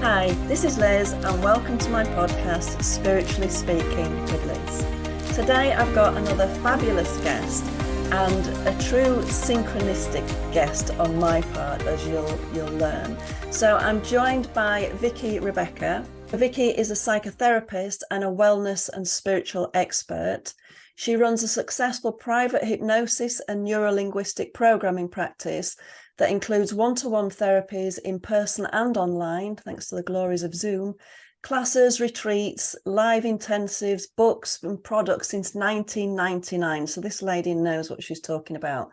Hi, this is Liz and welcome to my podcast, Spiritually Speaking with Liz. Today I've got another fabulous guest and a true synchronistic guest on my part, as you'll learn. So I'm joined by Vicki Rebecca. Vicki is a psychotherapist and a wellness and spiritual expert. She runs a successful private hypnosis and neurolinguistic programming practice that includes one-to-one therapies in person and online, thanks to the glories of Zoom, classes, retreats, live intensives, books and products since 1999. So this lady knows what she's talking about.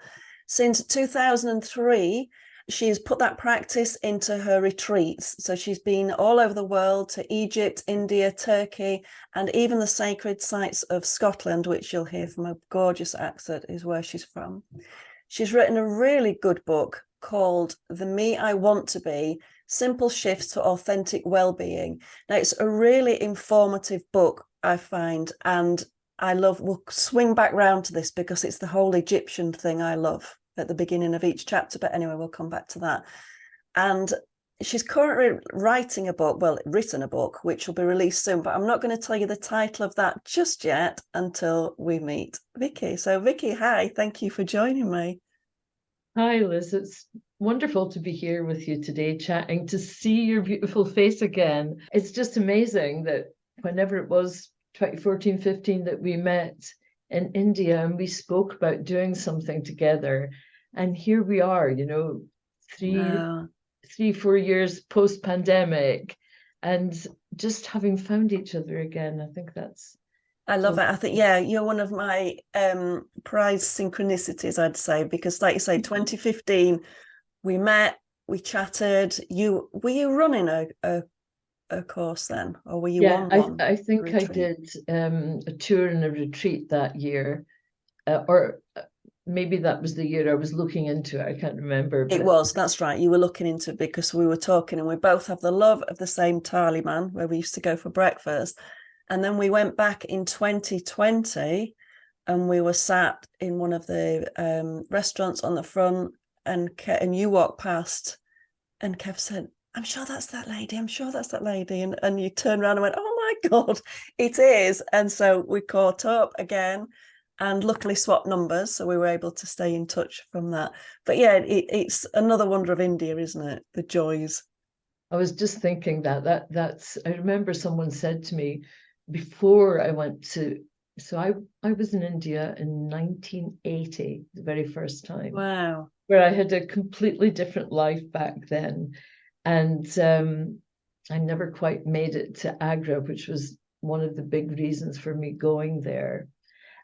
Since 2003, she's put that practice into her retreats. So she's been all over the world to Egypt, India, Turkey, and even the sacred sites of Scotland, which you'll hear from a gorgeous accent is where she's from. She's written a really good book called The Me I Want to Be, Simple Shifts to Authentic Wellbeing. Now, it's a really informative book, I find, and we'll swing back round to this because it's the whole Egyptian thing I love at the beginning of each chapter. But anyway, we'll come back to that. And she's currently written a book, which will be released soon, but I'm not going to tell you the title of that just yet until we meet Vicki. So Vicki, hi, thank you for joining me. Hi, Liz. It's wonderful to be here with you today, chatting, to see your beautiful face again. It's just amazing that whenever it was 2014, 15 that we met in India and we spoke about doing something together. And here we are, 4 years post-pandemic and just having found each other again. I think that's I love it. I think, you're one of my prized synchronicities, I'd say, because like you say, 2015, we met, we chatted. Were you running a course then, or were you on one? I think retreat? I did a tour and a retreat that year, or maybe that was the year I was looking into it. I can't remember. It was, that's right. You were looking into it because we were talking and we both have the love of the same Thali man where we used to go for breakfast. And then we went back in 2020 and we were sat in one of the restaurants on the front and you walked past and Kev said, I'm sure that's that lady. I'm sure that's that lady. And you turned around and went, oh my God, it is. And so we caught up again and luckily swapped numbers. So we were able to stay in touch from that. But yeah, it's another wonder of India, isn't it? The joys. I was just thinking that's, I remember someone said to me, before I went to, so I was in India in 1980, the very first time. Wow. Where I had a completely different life back then. And I never quite made it to Agra, which was one of the big reasons for me going there.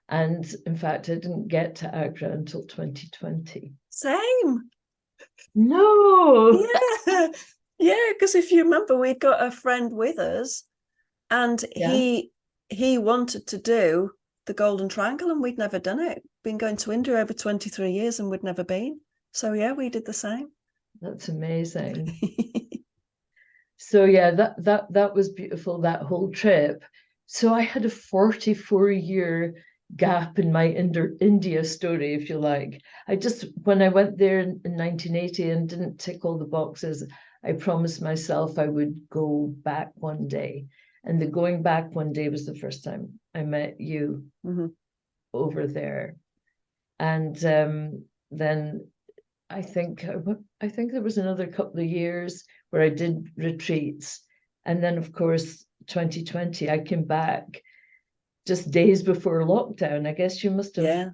And in fact, I didn't get to Agra until 2020. Same. No. Yeah, because if you remember, we'd got a friend with us. And he wanted to do the Golden Triangle and we'd never done it. Been going to India over 23 years and we'd never been. So yeah, we did the same. That's amazing. So yeah, that was beautiful, that whole trip. So I had a 44-year gap in my India story, if you like. When I went there in 1980 and didn't tick all the boxes, I promised myself I would go back one day. And the going back one day was the first time I met you over there. And then I think there was another couple of years where I did retreats. And then, of course, 2020, I came back just days before lockdown. I guess you must have done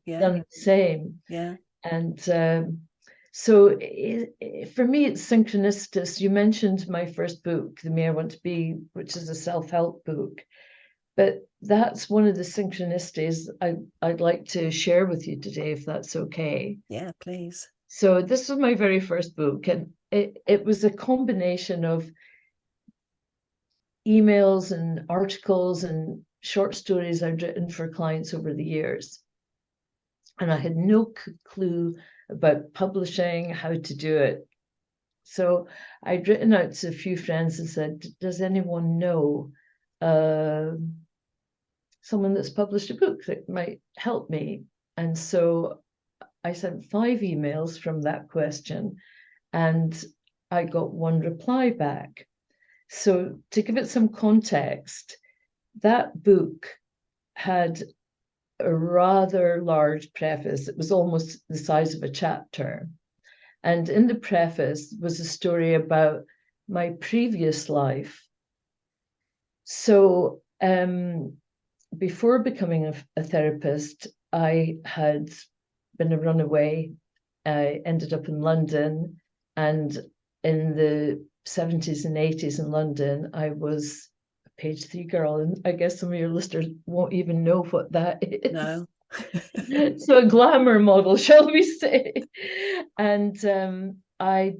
the same. Yeah. And so for me, it's synchronistic. You mentioned my first book, The Me I Want to Be, which is a self-help book. But that's one of the synchronicities I'd like to share with you today, if that's okay. Yeah, please. So this was my very first book, and it was a combination of emails and articles and short stories I'd written for clients over the years. And I had no clue about publishing, how to do it. So I'd written out to a few friends and said, does anyone know someone that's published a book that might help me? And so I sent 5 emails from that question and I got one reply back. So to give it some context, that book had a rather large preface. It was almost the size of a chapter. And in the preface was a story about my previous life. So before becoming a therapist, I had been a runaway. I ended up in London, and in the 70s and 80s in London, I was a page 3 girl, and I guess some of your listeners won't even know what that is. No. So a glamour model, shall we say. And I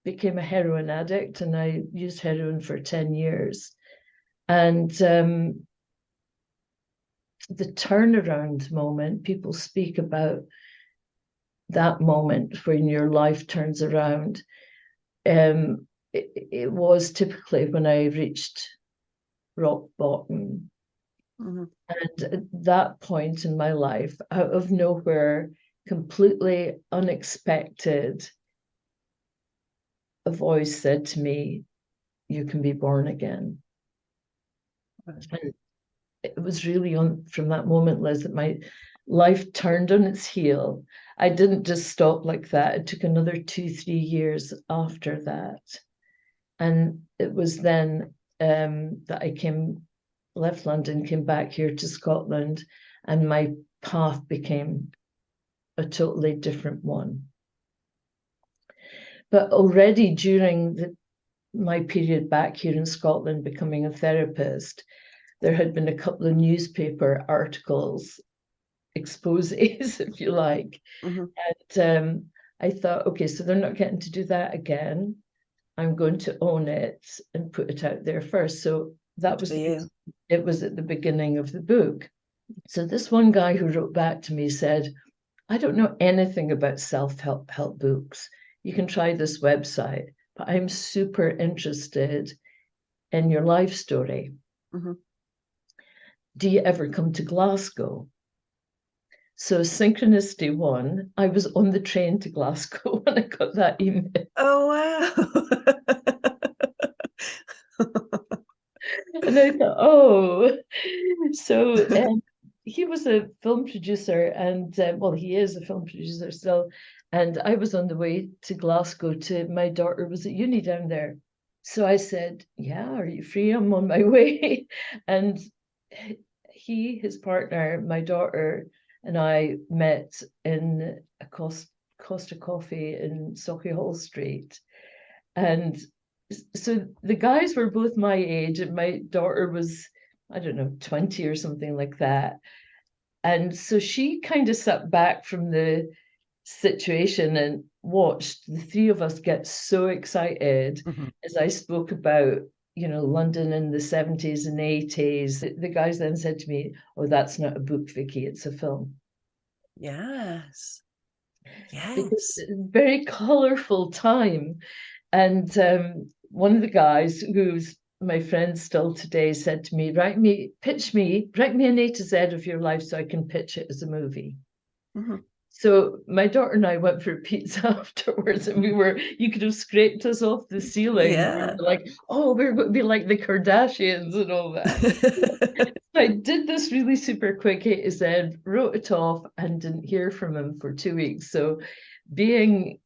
became a heroin addict, and I used heroin for 10 years. And the turnaround moment, people speak about that moment when your life turns around. It was typically when I reached rock bottom. Mm-hmm. And at that point in my life, out of nowhere, completely unexpected, a voice said to me, "You can be born again." Right. And it was really from that moment, Liz, that my life turned on its heel. I didn't just stop like that. It took another 2-3 years after that. And it was then that I left London, came back here to Scotland, and my path became a totally different one. But already during my period back here in Scotland, becoming a therapist, there had been a couple of newspaper articles, exposes, if you like. Mm-hmm. And I thought, okay, so they're not getting to do that again. I'm going to own it and put it out there first. So that was it was at the beginning of the book. So this one guy who wrote back to me said, "I don't know anything about self-help books. You can try this website, but I'm super interested in your life story. Mm-hmm. Do you ever come to Glasgow?" So synchronicity one, I was on the train to Glasgow when I got that email. Oh, wow. And I thought, oh, so he was a film producer, and well, he is a film producer still. And I was on the way to Glasgow my daughter was at uni down there. So I said, "Yeah, are you free? I'm on my way." And his partner, my daughter, and I met in a Costa Coffee in Sauchiehall Street. And so the guys were both my age, and my daughter was, I don't know, 20 or something like that. And so she kind of sat back from the situation and watched the three of us get so excited Mm-hmm. as I spoke about, London in the 70s and 80s. The guys then said to me, "Oh, that's not a book, Vicki, it's a film." Yes. Because Yes. it's a very colorful time. And one of the guys, who's my friend still today, said to me, write me an A to Z of your life so I can pitch it as a movie." Mm-hmm. So my daughter and I went for a pizza afterwards, and you could have scraped us off the ceiling. We were Yeah. like, "Oh, we're going to be like the Kardashians and all that." I did this really super quick A to Z, wrote it off, and didn't hear from him for 2 weeks. So being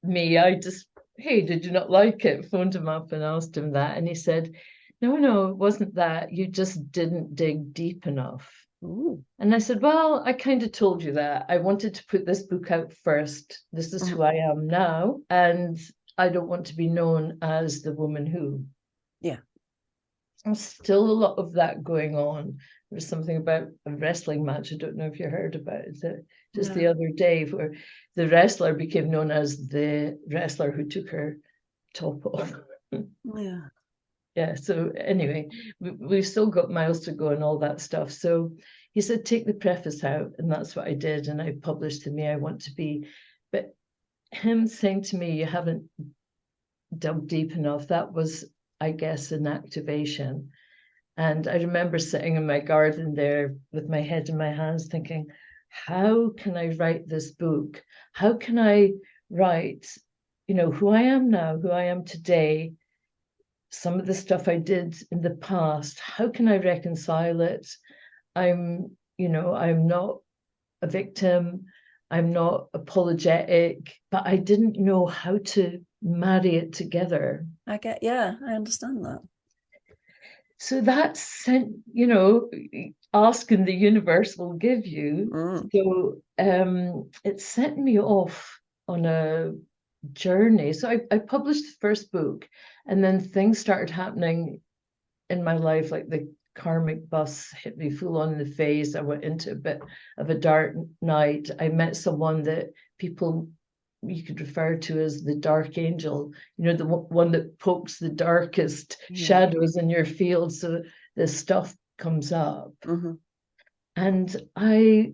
me, I just, "Hey, did you not like it?" Phoned him up and asked him that. And he said, No, it wasn't that. You just didn't dig deep enough." Ooh. And I said, "Well, I kind of told you that. I wanted to put this book out first. This is who I am now. And I don't want to be known as the woman who." Yeah. There's still a lot of that going on. There's something about a wrestling match. I don't know if you heard about it. Just the other day, where the wrestler became known as the wrestler who took her top off. Yeah. Yeah, so anyway, we've still got miles to go and all that stuff. So he said, "Take the preface out." And that's what I did. And I published The Me I Want to Be. But him saying to me, "You haven't dug deep enough," that was, I guess, an activation. And I remember sitting in my garden there with my head in my hands thinking, how can I write this book? How can I write who I am now, who I am today, some of the stuff I did in the past, how can I reconcile it? I'm not a victim. I'm not apologetic, but I didn't know how to marry it together. I understand that. So that's, asking the universe will give you. Mm. So it sent me off on a journey. So I published the first book, and then things started happening in my life, like the karmic bus hit me full on in the face. I went into a bit of a dark night. I met someone that people you could refer to as the dark angel, the one that pokes the darkest shadows in your field, so this stuff comes up. Mm-hmm. And I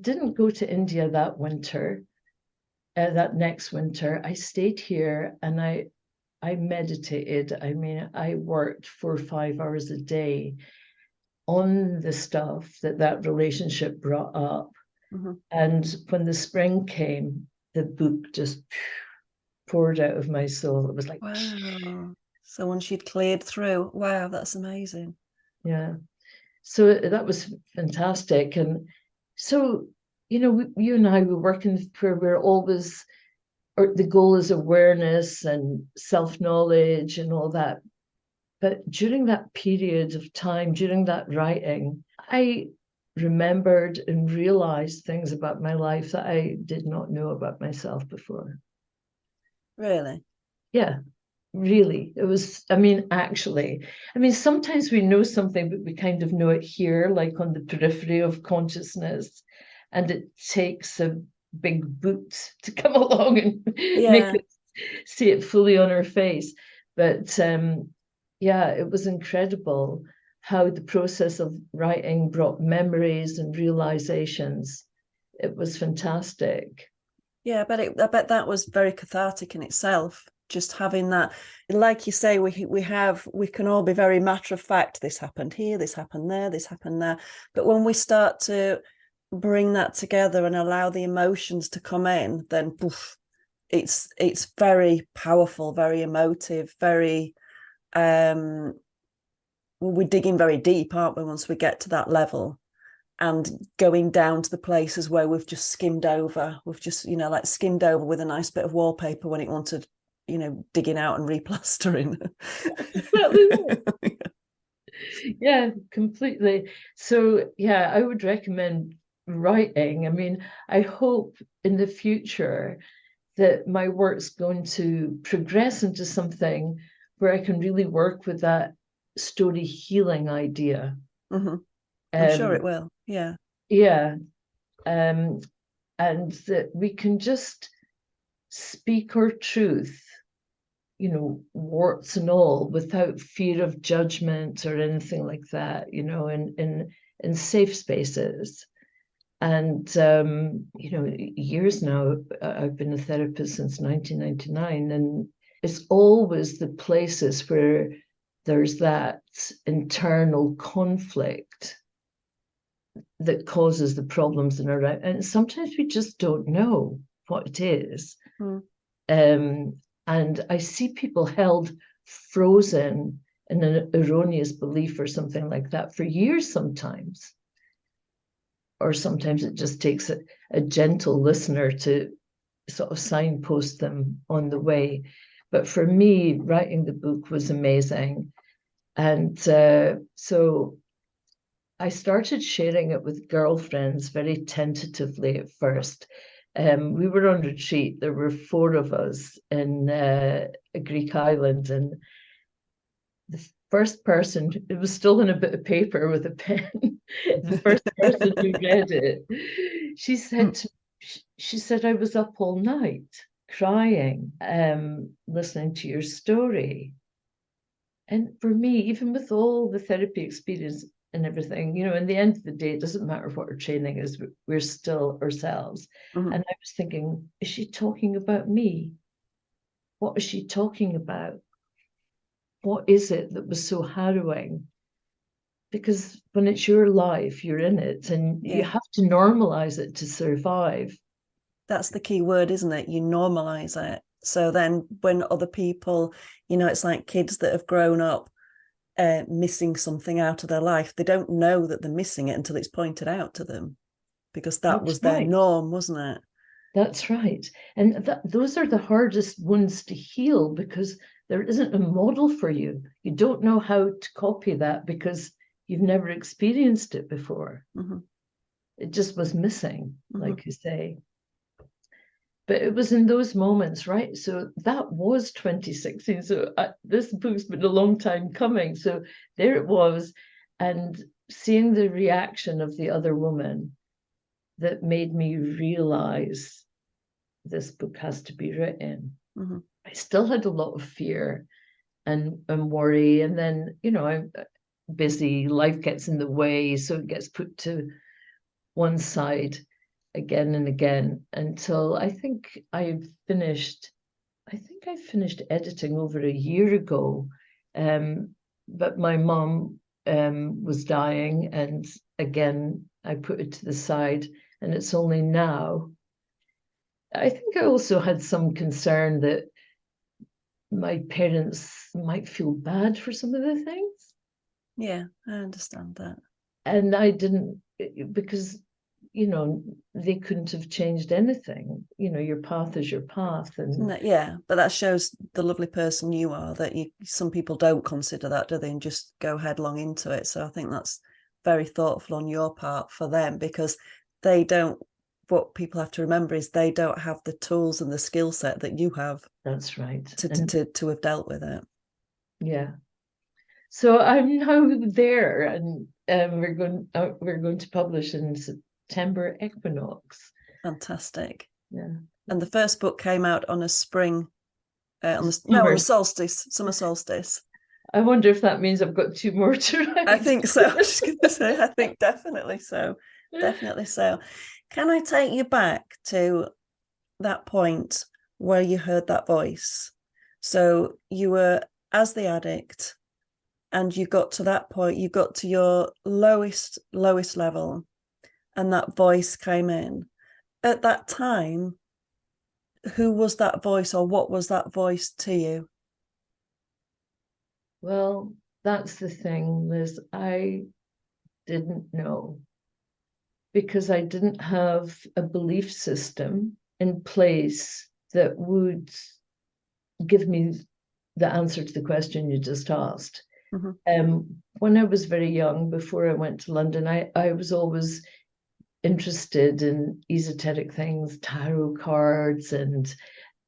didn't go to India that winter. That next winter, I stayed here and I meditated. I mean, I worked 4 or 5 hours a day on the stuff that relationship brought up. Mm-hmm. And when the spring came, the book just poured out of my soul. It was like, wow. So once you'd cleared through, wow, that's amazing. Yeah. So that was fantastic. And so, you and I were working where we're always, or the goal is awareness and self-knowledge and all that. But during that period of time, during that writing, I remembered and realized things about my life that I did not know about myself before. Really? Yeah, really. It was, actually, sometimes we know something, but we kind of know it here, like on the periphery of consciousness. And it takes a big boot to come along and make us see it fully on our face. But yeah, it was incredible how the process of writing brought memories and realizations. It was fantastic. Yeah, I bet that was very cathartic in itself. Just having that, like you say, we can all be very matter of fact. This happened here, this happened there, this happened there. But when we start to bring that together and allow the emotions to come in, then poof, it's very powerful, very emotive, very we're digging very deep, aren't we, once we get to that level, and going down to the places where we've just skimmed over. We've just, like skimmed over with a nice bit of wallpaper when it wanted, digging out and replastering. Yeah, completely. So yeah, I would recommend writing. I hope in the future that my work's going to progress into something where I can really work with that story healing idea. Mm-hmm. I'm sure it will. Yeah. Yeah. And that we can just speak our truth, warts and all, without fear of judgment or anything like that, in safe spaces. And years now, I've been a therapist since 1999, and it's always the places where there's that internal conflict that causes the problems in our life. And sometimes we just don't know what it is. And I see people held frozen in an erroneous belief or something like that for years sometimes. Or sometimes it just takes a gentle listener to sort of signpost them on the way. But for me, writing the book was amazing. And so I started sharing it with girlfriends very tentatively at first. We were on retreat. There were 4 of us in a Greek island, and the first person, it was still in a bit of paper with a pen. The first person who read it, she said, I was up all night crying, listening to your story. And for me, even with all the therapy experience and everything, in the end of the day, it doesn't matter what our training is, we're still ourselves. Mm-hmm. And I was thinking, is she talking about me? What is she talking about? What is it that was so harrowing? Because when it's your life, you're in it, and you have to normalize it to survive. That's the key word, isn't it? You normalize it. So then when other people, it's like kids that have grown up missing something out of their life, they don't know that they're missing it until it's pointed out to them, because that That's was their right. norm, wasn't it? That's right. And those are the hardest ones to heal, because there isn't a model for you. You don't know how to copy that because you've never experienced it before. Mm-hmm. It just was missing, Mm-hmm. like you say. But it was in those moments, right? So that was 2016. So this book's been a long time coming. So there it was. And seeing the reaction of the other woman, that made me realize this book has to be written. Mm-hmm. I still had a lot of fear and worry. And then, I'm busy, life gets in the way. So it gets put to one side again and again until I think I finished editing over a year ago. But my mom was dying, and again, I put it to the side, and it's only now. I think I also had some concern that my parents might feel bad for some of the things. Yeah, I understand that. And I didn't, because, they couldn't have changed anything. Your path is your path. And Yeah, but that shows the lovely person you are, that some people don't consider that, do they, and just go headlong into it. So I think that's very thoughtful on your part for them, because they don't, what people have to remember is they don't have the tools and the skill set that you have. That's right. To have dealt with it. Yeah. So I'm now there, and we're going to publish in September equinox. Fantastic. Yeah. And the first book came out on a spring, on the solstice, summer solstice. I wonder if that means I've got 2 more to write. I think so. I was just going to say, I think definitely so. Definitely so. Can I take you back to that point where you heard that voice? So you were as the addict, and you got to that point, you got to your lowest level, and that voice came in. At that time, who was that voice, or what was that voice to you? Well, that's the thing, Liz. I didn't know, because I didn't have a belief system in place that would give me the answer to the question you just asked. Mm-hmm. When I was very young, before I went to London, I was always interested in esoteric things, tarot cards, and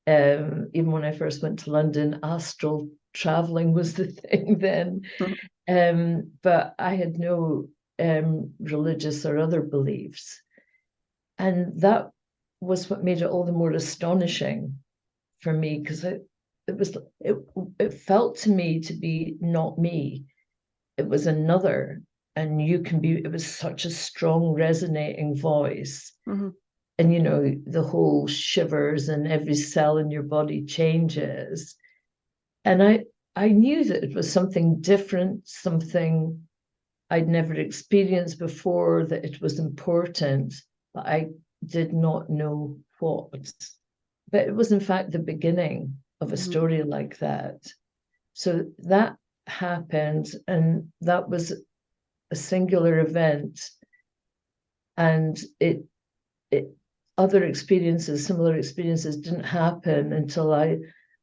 even when I first went to London, astral traveling was the thing then. Mm-hmm. But I had no religious or other beliefs. And that was what made it all the more astonishing for me, because it felt to me to be not me. It was another. And it was such a strong resonating voice. Mm-hmm. And the whole shivers and every cell in your body changes. And I knew that it was something different, something I'd never experienced before, that it was important, but I did not know what. But it was in fact the beginning of a story like that. So that happened, and that was a singular event. And other similar experiences didn't happen until I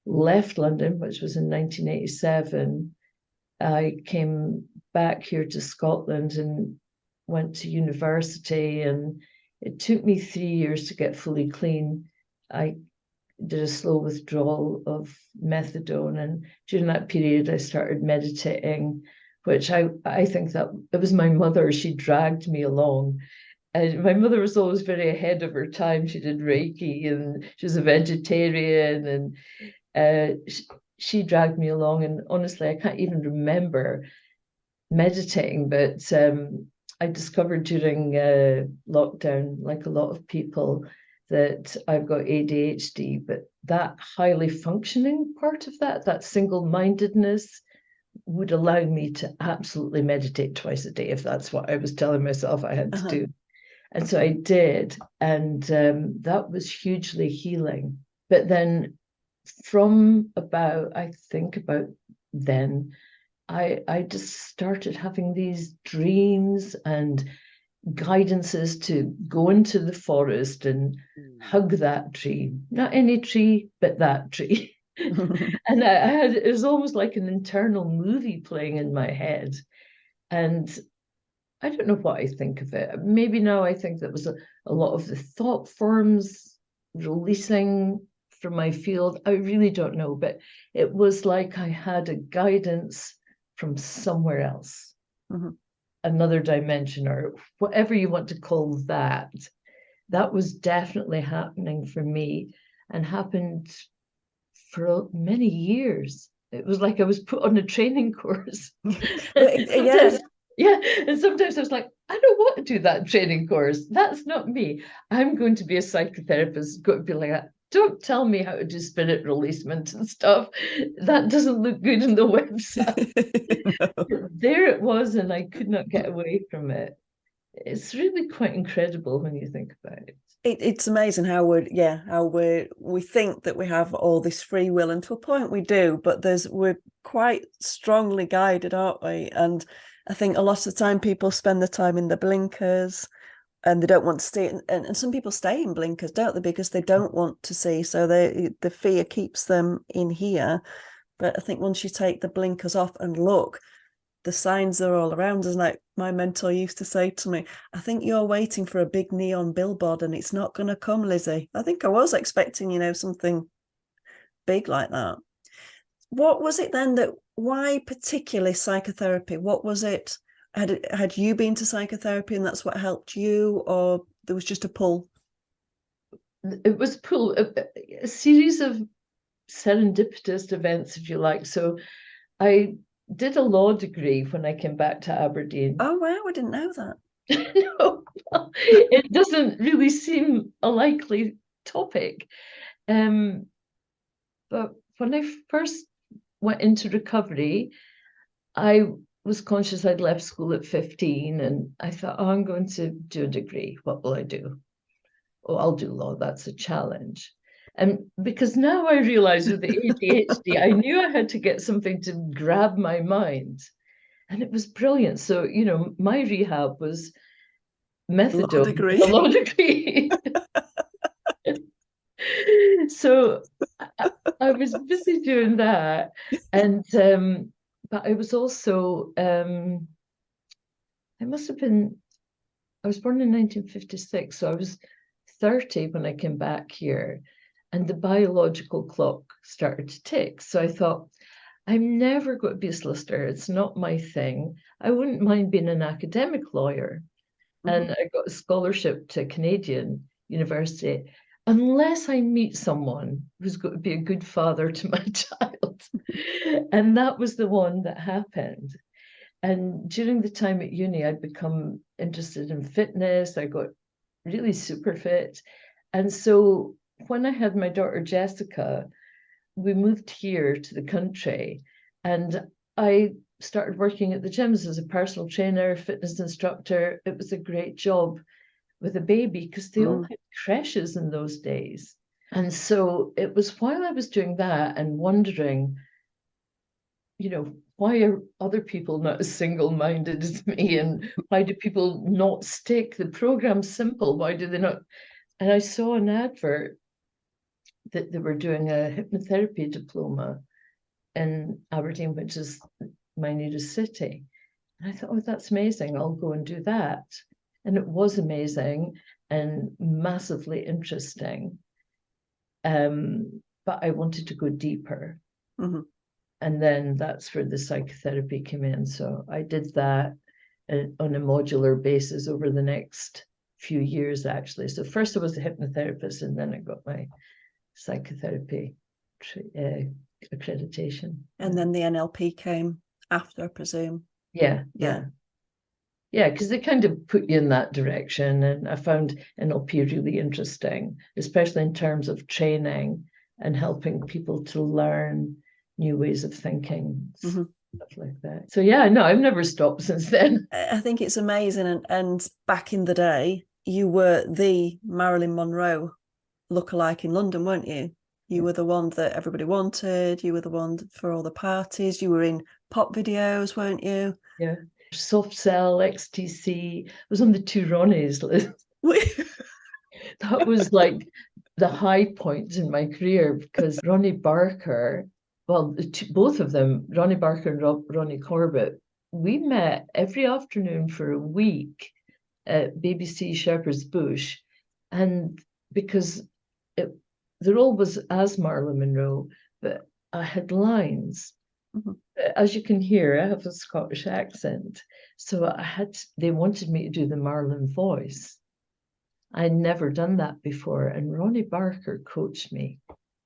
left London, which was in 1987. I came back here to Scotland and went to university, and it took me 3 years to get fully clean. I did a slow withdrawal of methadone, and during that period I started meditating, which I think that it was my mother. She dragged me along. And my mother was always very ahead of her time. She did Reiki, and she was a vegetarian, and she dragged me along. And honestly, I can't even remember meditating, but I discovered during lockdown, like a lot of people, that I've got ADHD, but that highly functioning part of that single-mindedness, would allow me to absolutely meditate twice a day if that's what I was telling myself I had to do. And so I did, and that was hugely healing. But then from about, I think about then, I just started having these dreams and guidances to go into the forest and hug that tree. Not any tree, but that tree. And I had, it was almost like an internal movie playing in my head. And I don't know what I think of it. Maybe now I think that was a lot of the thought forms releasing from my field. I really don't know, but it was like I had a guidance from somewhere else, another dimension, or whatever you want to call that. That was definitely happening for me and happened for many years. It was like I was put on a training course. Yeah. Yeah, and sometimes I was like, I don't want to do that training course. That's not me. I'm going to be a psychotherapist. Got to be like that. Don't tell me how to do spirit releasement and stuff. That doesn't look good on the website. No. There it was, and I could not get away from it. It's really quite incredible when you think about it. It's amazing how we think that we have all this free will, and to a point we do, but we're quite strongly guided, aren't we? And I think a lot of the time people spend the time in the blinkers and they don't want to stay. And some people stay in blinkers, don't they? Because they don't want to see. So the fear keeps them in here. But I think once you take the blinkers off and look, the signs are all around us. Like my mentor used to say to me, I think you're waiting for a big neon billboard and it's not going to come, Lizzy. I think I was expecting, something big like that. What was it then why particularly psychotherapy? What was it? Had you been to psychotherapy and that's what helped you, or there was just a pull? It was a series of serendipitous events, if you like. So I did a law degree when I came back to Aberdeen. Oh, wow, I didn't know that. No, it doesn't really seem a likely topic. But when I first went into recovery, I was conscious I'd left school at 15, and I thought, oh, I'm going to do a degree. What will I do? Oh, I'll do law. That's a challenge. And because now I realize with the ADHD, I knew I had to get something to grab my mind. And it was brilliant. So, my rehab was methadone, Law degree. a law degree. So I was busy doing that. And but I was also I must have been, I was born in 1956, so I was 30 when I came back here, and the biological clock started to tick. So I thought, I'm never going to be a solicitor. It's not my thing. I wouldn't mind being an academic lawyer. And I got a scholarship to a Canadian university, unless I meet someone who's going to be a good father to my child. And that was the one that happened. And during the time at uni, I'd become interested in fitness. I got really super fit. And so when I had my daughter Jessica, we moved here to the country, and I started working at the gyms as a personal trainer, fitness instructor. It was a great job with a baby because they all had creches in those days. And so it was while I was doing that and wondering, why are other people not as single-minded as me? And why do people not stick? The program's simple. Why do they not? And I saw an advert that they were doing a hypnotherapy diploma in Aberdeen, which is my nearest city. And I thought, oh, that's amazing. I'll go and do that. And it was amazing and massively interesting. But I wanted to go deeper. And then that's where the psychotherapy came in. So I did that on a modular basis over the next few years, actually. So first I was a hypnotherapist, and then I got my psychotherapy accreditation. And then the NLP came after, I presume. Yeah, because they kind of put you in that direction. And I found NLP really interesting, especially in terms of training and helping people to learn new ways of thinking, stuff like that. So yeah, no, I've never stopped since then. I think it's amazing. And back in the day, you were the Marilyn Monroe lookalike in London, weren't you? You were the one that everybody wanted. You were the one for all the parties. You were in pop videos, weren't you? Yeah. Soft Cell, XTC. I was on the two Ronnies list. That was like the high point in my career, because Ronnie Barker, well, both of them, Ronnie Barker and Ronnie Corbett, we met every afternoon for a week at BBC Shepherd's Bush. And because the role was as Marilyn Monroe, but I had lines. Mm-hmm. As you can hear, I have a Scottish accent. So they wanted me to do the Marilyn voice. I'd never done that before. And Ronnie Barker coached me.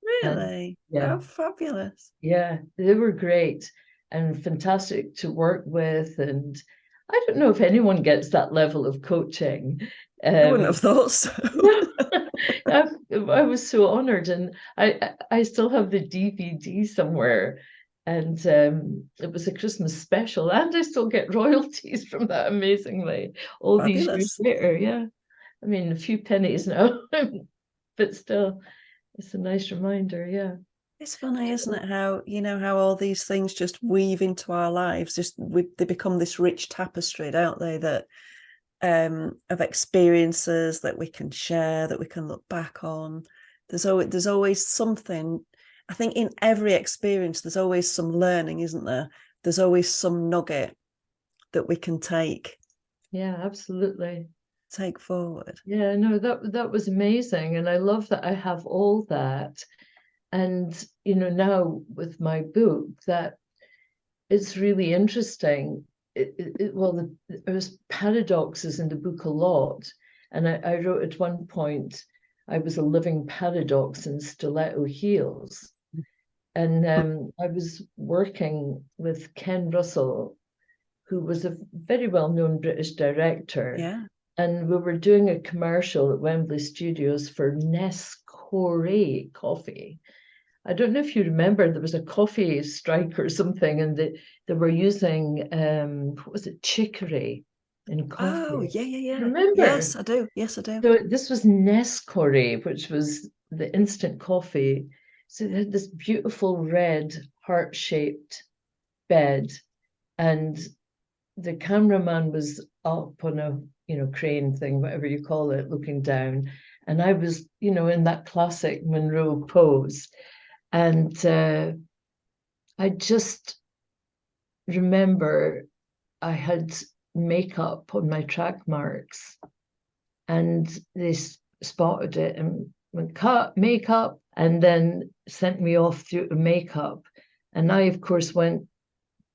Really? Yeah. Oh, fabulous. Yeah, they were great and fantastic to work with. And I don't know if anyone gets that level of coaching. I wouldn't have thought so. I was so honored, and I still have the DVD somewhere, and it was a Christmas special, and I still get royalties from that, amazingly, all these years later. Yeah, I mean, a few pennies now, but still, it's a nice reminder. Yeah. It's funny, isn't it? How, how all these things just weave into our lives. They become this rich tapestry, don't they? That of experiences that we can share, that we can look back on. There's always something. I think in every experience, there's always some learning, isn't there? There's always some nugget that we can take. Yeah, absolutely. Take forward. Yeah, no, that was amazing, and I love that I have all that. And now with my book, that it's really interesting. There's paradoxes in the book a lot, and I wrote at one point, I was a living paradox in stiletto heels. And I was working with Ken Russell, who was a very well-known British director. Yeah. And we were doing a commercial at Wembley Studios for Nescore coffee. I don't know if you remember, there was a coffee strike or something, and they were using what was it, chicory in coffee. Oh, yeah. Remember? Yes, I do. So this was Nescore, which was the instant coffee. So it had this beautiful red heart-shaped bed, and the cameraman was up on a crane thing, whatever you call it, looking down, and I was in that classic Monroe pose. And I just remember I had makeup on my track marks, and they spotted it and went, "Cut, makeup," and then sent me off through the makeup. And I, of course, went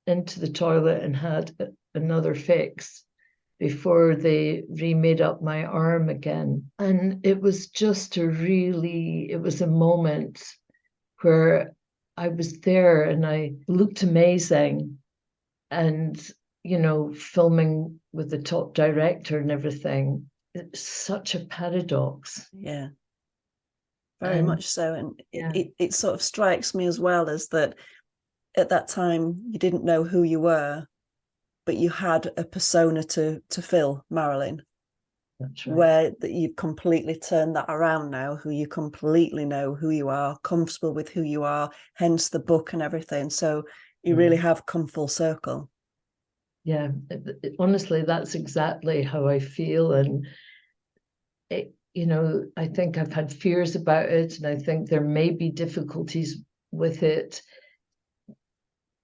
into the toilet and had another fix before they remade up my arm again. And it was just it was a moment where I was there and I looked amazing, and filming with the top director and everything. It's such a paradox. Yeah, very much so. And it sort of strikes me as well as that at that time you didn't know who you were, but you had a persona to fill, Marilyn. That's right. Where that you've completely turned that around now, who you completely know who you are, comfortable with who you are, hence the book and everything. So you really have come full circle. Yeah, honestly, that's exactly how I feel. And I think I've had fears about it, and I think there may be difficulties with it.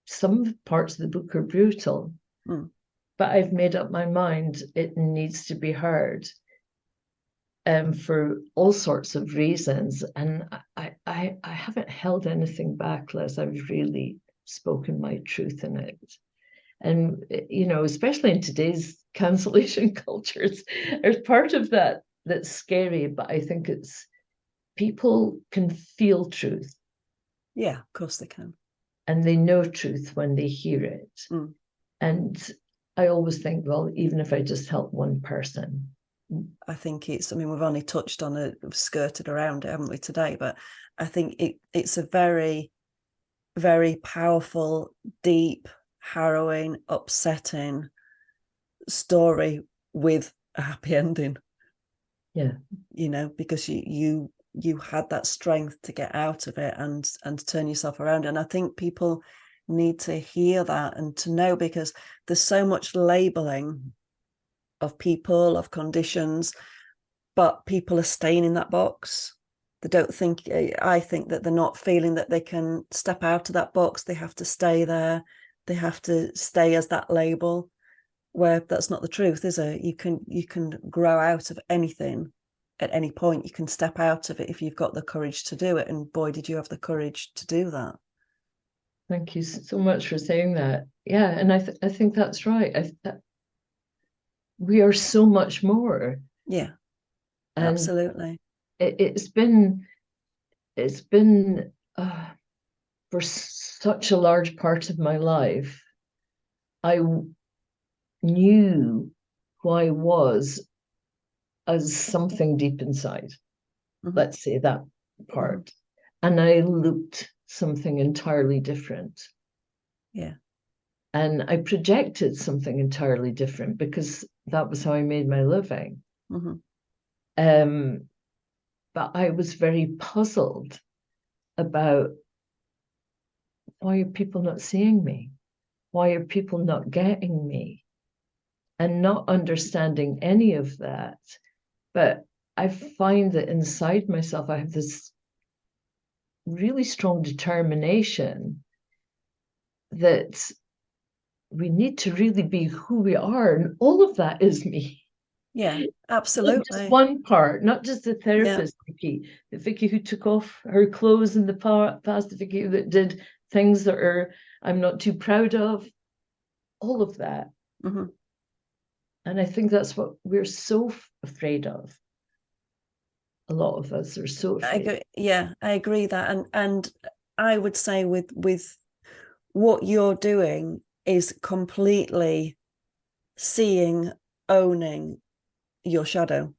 Some parts of the book are brutal, but I've made up my mind it needs to be heard, for all sorts of reasons. And I haven't held anything back, Les. I've really spoken my truth in it. And, especially in today's cancellation cultures, there's part of that that's scary, but I think it's people can feel truth. Yeah, of course they can. And they know truth when they hear it. And I always think, well, even if I just help one person. I think we've only touched on it, skirted around it, haven't we, today? But I think it's a very, very powerful, deep, harrowing, upsetting story with a happy ending. Yeah. Because you you had that strength to get out of it and turn yourself around. And I think people need to hear that and to know, because there's so much labeling of people, of conditions, but people are staying in that box. They don't think, I think that they're not feeling that they can step out of that box. They have to stay there. They have to stay as that label, where that's not the truth, is it? You can grow out of anything at any point. You can step out of it if you've got the courage to do it. And boy, did you have the courage to do that. Thank you so much for saying that. Yeah, and I think that's right. We are so much more. Yeah, And absolutely. It's been for such a large part of my life, I knew who I was as something deep inside. Mm-hmm. Let's say that part. Mm-hmm. And I looked something entirely different. Yeah. And I projected something entirely different because that was how I made my living. Mm-hmm. But I was very puzzled about, why are people not seeing me? Why are people not getting me? And not understanding any of that. But I find that inside myself, I have this really strong determination that we need to really be who we are. And all of that is me. Yeah, absolutely. Not just one part, not just the therapist, yeah. Vicki, the Vicki who took off her clothes in the past, the Vicki that did things that I'm not too proud of, all of that. Mm-hmm. And I think that's what we're so afraid of. A lot of us are so afraid. I agree that. And I would say with what you're doing is completely seeing, owning your shadow.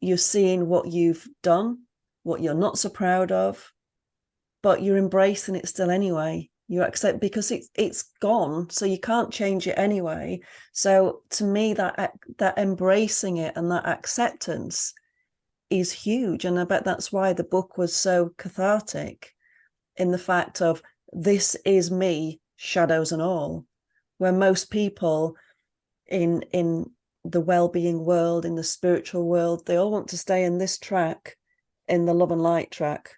You're seeing what you've done, what you're not so proud of, but you're embracing it still anyway. You accept, because it's gone, so you can't change it anyway. So to me, that embracing it and that acceptance is huge. And I bet that's why the book was so cathartic, in the fact of, this is me, shadows and all. Where most people in the well-being world, in the spiritual world, they all want to stay in this track, in the love and light track.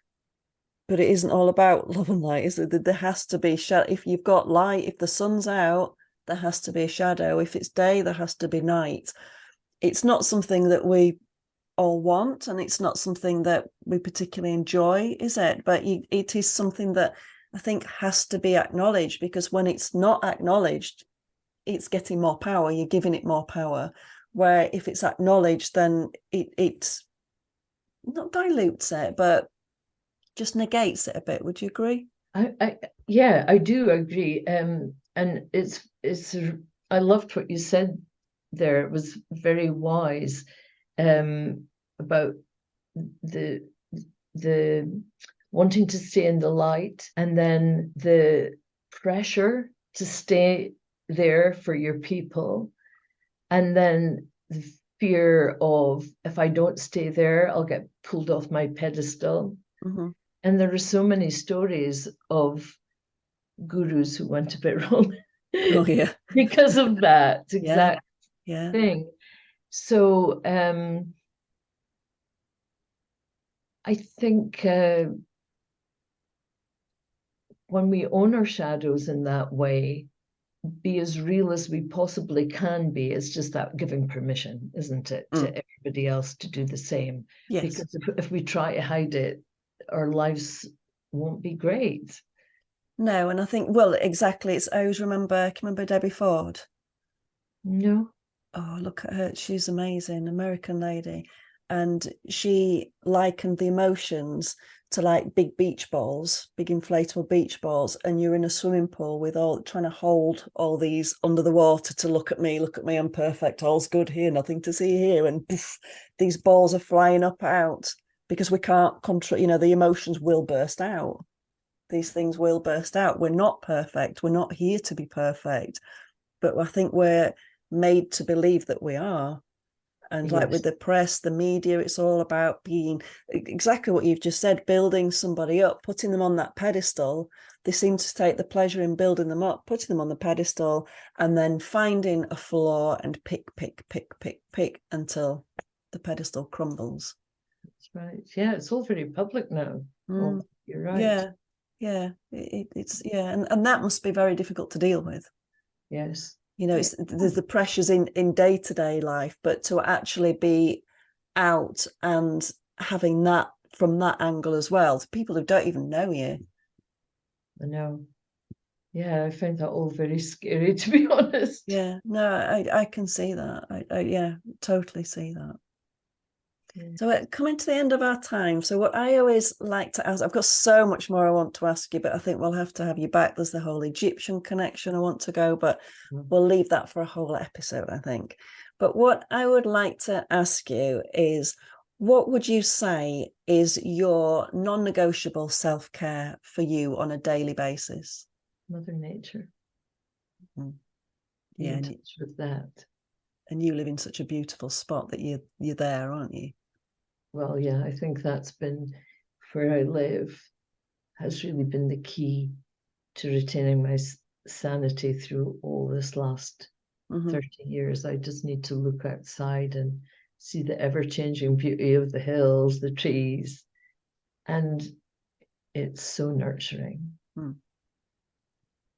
But it isn't all about love and light, is it? There has to be shadow. If you've got light, if the sun's out, there has to be a shadow. If it's day, there has to be night. It's not something that we all want, and it's not something that we particularly enjoy, is it? But it is something that I think has to be acknowledged, because when it's not acknowledged, it's getting more power. You're giving it more power. Where if it's acknowledged, then it not dilutes it, but just negates it a bit. Would you agree? Yeah, I do agree. And it's I loved what you said there. It was very wise, about the wanting to stay in the light, and then the pressure to stay there for your people, and then the fear of, if I don't stay there, I'll get pulled off my pedestal. Mm-hmm. And there are so many stories of gurus who went a bit wrong. Oh yeah. Because of that exact thing. So I think when we own our shadows in that way, be as real as we possibly can be, it's just that giving permission, isn't it, to everybody else to do the same. Yes. Because if we try to hide it, our lives won't be great. No, and I think, well, exactly. It's, I always remember, can you remember Debbie Ford? No. Oh, look at her. She's amazing, American lady. And she likened the emotions to like big beach balls, big inflatable beach balls. And you're in a swimming pool with all, trying to hold all these under the water to look at me, I'm perfect, all's good here, nothing to see here. And poof, these balls are flying up out, because we can't control, the emotions will burst out. These things will burst out. We're not perfect. We're not here to be perfect. But I think we're made to believe that we are. And like with the press, the media, it's all about being exactly what you've just said, building somebody up, putting them on that pedestal. They seem to take the pleasure in building them up, putting them on the pedestal, and then finding a flaw and pick until the pedestal crumbles. That's right. Yeah, it's all very public now. Oh, you're right. Yeah. And that must be very difficult to deal with. Yes. You know, there's the pressures in day-to-day life, but to actually be out and having that from that angle as well, to people who don't even know you. I know. Yeah, I find that all very scary, to be honest. Yeah, no, I can see that. I totally see that. Yeah. So we're coming to the end of our time. So what I always like to ask, I've got so much more I want to ask you, but I think we'll have to have you back. There's the whole Egyptian connection I want to go, but we'll leave that for a whole episode, I think. But what I would like to ask you is, what would you say is your non-negotiable self-care for you on a daily basis? Mother Nature. Yeah, in touch with that. And you live in such a beautiful spot that you're there, aren't you? Well, yeah, I think that's been where I live has really been the key to retaining my sanity through all this last 30 years. I just need to look outside and see the ever-changing beauty of the hills, the trees, and it's so nurturing.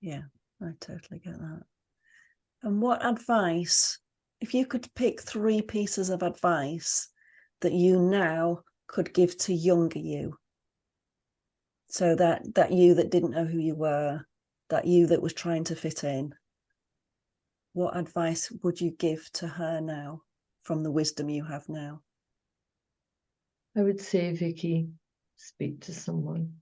Yeah, I totally get that. And what advice, if you could pick 3 pieces of advice that you now could give to younger you, so that you that didn't know who you were, that you that was trying to fit in, what advice would you give to her now from the wisdom you have now? I would say, Vicki, speak to someone.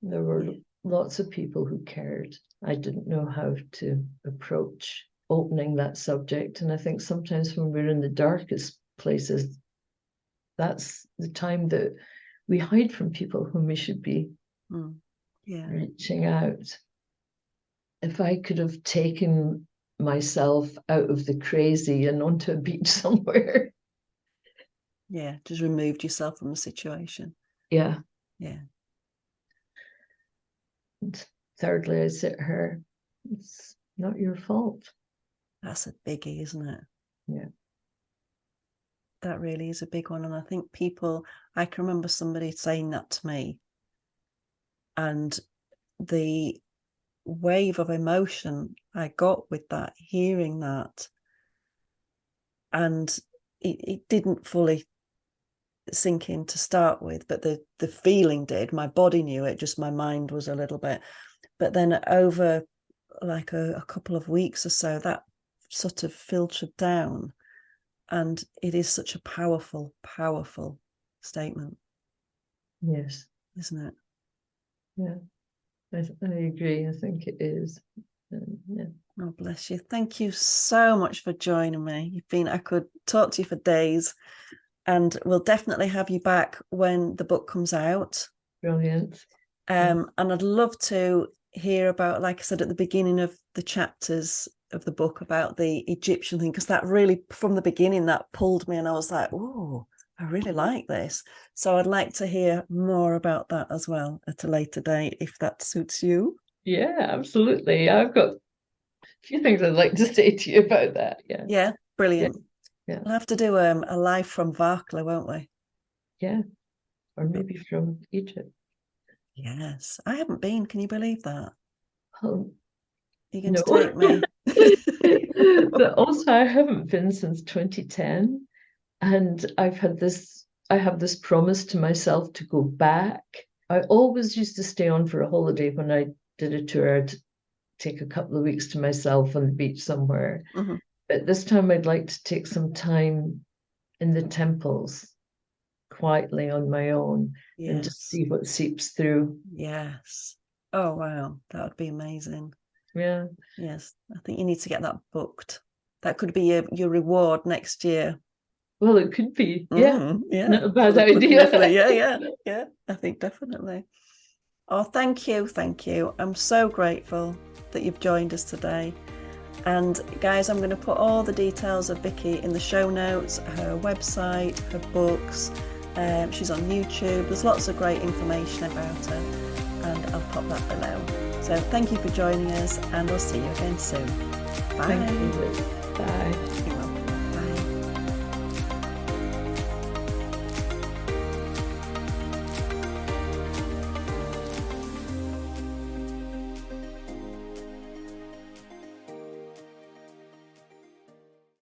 There were lots of people who cared. I didn't know how to approach opening that subject. And I think sometimes when we're in the darkest places, that's the time that we hide from people whom we should be reaching out. If I could have taken myself out of the crazy and onto a beach somewhere. Yeah, just removed yourself from the situation. Yeah. And thirdly, I said to her, it's not your fault. That's a biggie, isn't it? Yeah. That really is a big one. And I think I can remember somebody saying that to me, and the wave of emotion I got with that, hearing that, and it didn't fully sink in to start with, but the feeling did. My body knew it, just my mind was a little bit. But then over like a couple of weeks or so, that sort of filtered down, and it is such a powerful statement. Yes. Isn't it? Yeah, I agree. I think it is. Yeah. Oh, bless you. Thank you so much for joining me. I could talk to you for days, and we'll definitely have you back when the book comes out. Brilliant. And I'd love to hear about, like I said at the beginning of the chapters of the book, about the Egyptian thing, because that really, from the beginning, that pulled me, and I was like, oh, I really like this. So I'd like to hear more about that as well at a later date, if that suits you. Yeah, absolutely. I've got a few things I'd like to say to you about that. Yeah, brilliant. Yeah. We'll have to do a live from Barclay, won't we? Yeah, or maybe from Egypt. Yes, I haven't been. Can you believe that? Oh, you're going to take me. But also, I haven't been since 2010, and I have this promise to myself to go back. I always used to stay on for a holiday. When I did a tour, I'd take a couple of weeks to myself on the beach somewhere. But this time I'd like to take some time in the temples, quietly on my own, and just see what seeps through. Yes. Oh, wow. That would be amazing. Yeah. Yes. I think you need to get that booked. That could be your reward next year. Well, it could be. Yeah. Not a bad idea. Yeah. I think definitely. Oh, thank you. I'm so grateful that you've joined us today. And guys, I'm going to put all the details of Vicki in the show notes, her website, her books. She's on YouTube. There's lots of great information about her, and I'll pop that below. So thank you for joining us, and we'll see you again soon. Bye. Thank you. Bye.